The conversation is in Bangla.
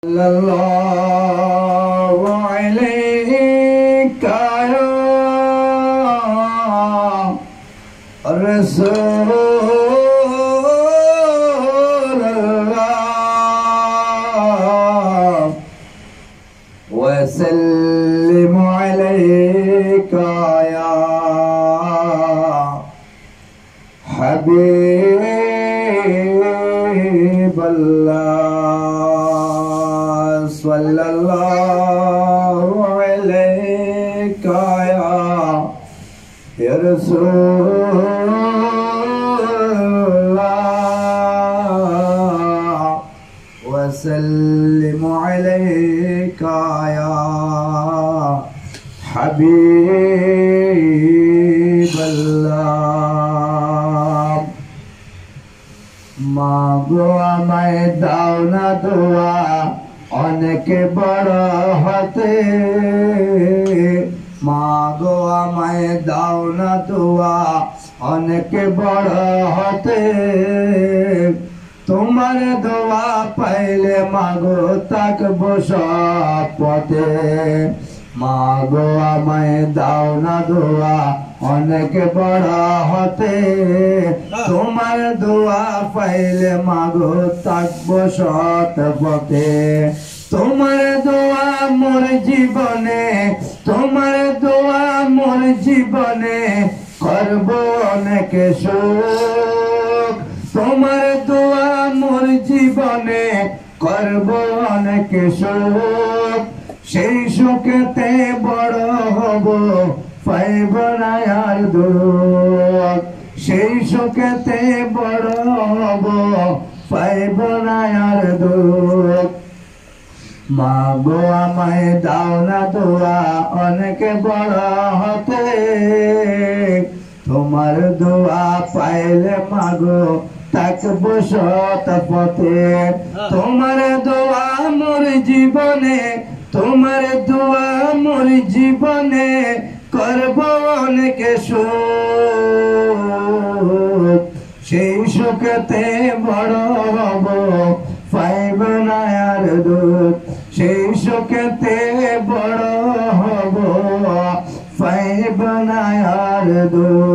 sallallahu alayka ya Rasulullah wa sallim alayka ya Habiballah sallallahu alayka ya Rasulullah wa sallim alayka ya Habiballah মাগো আমায় দাও না দোয়া অনেক বড় হতে মাগো আমায় দাও না দোয়া অনেক বড় হতে তোমার দোয়া পাইলে মাগো থাকবো সব পথে মাগো আমায় দাও না দোয়া অনেক বড় হতে তোমার দোয়া পাইলে মাগো থাকবো সৎ পথে তোমার দোয়া মোর জীবনে তোমার দোয়া মোর জীবনে করব অনেক সুখ তোমার দোয়া মোর জীবনে করব অনেক সুখ সেই সুখেতে বড় হব পাইব না আর দুঃখ সেই সুখেতে বড় হব পাইব না আর দুঃখ মাগো আমায় দাও না দোয়া অনেক বড় হতে তোমার দোয়া পাইলে মাগো থাকবো সৎ পথে তোমার দোয়া মোর জীবনে তোমার দোয়া মোর জীবনে করব অনেক সুখ সেই সুখতে বড় হব পাইব না আর দুঃখ সেই সুখতে বড় হব পাইব না আর দুঃখ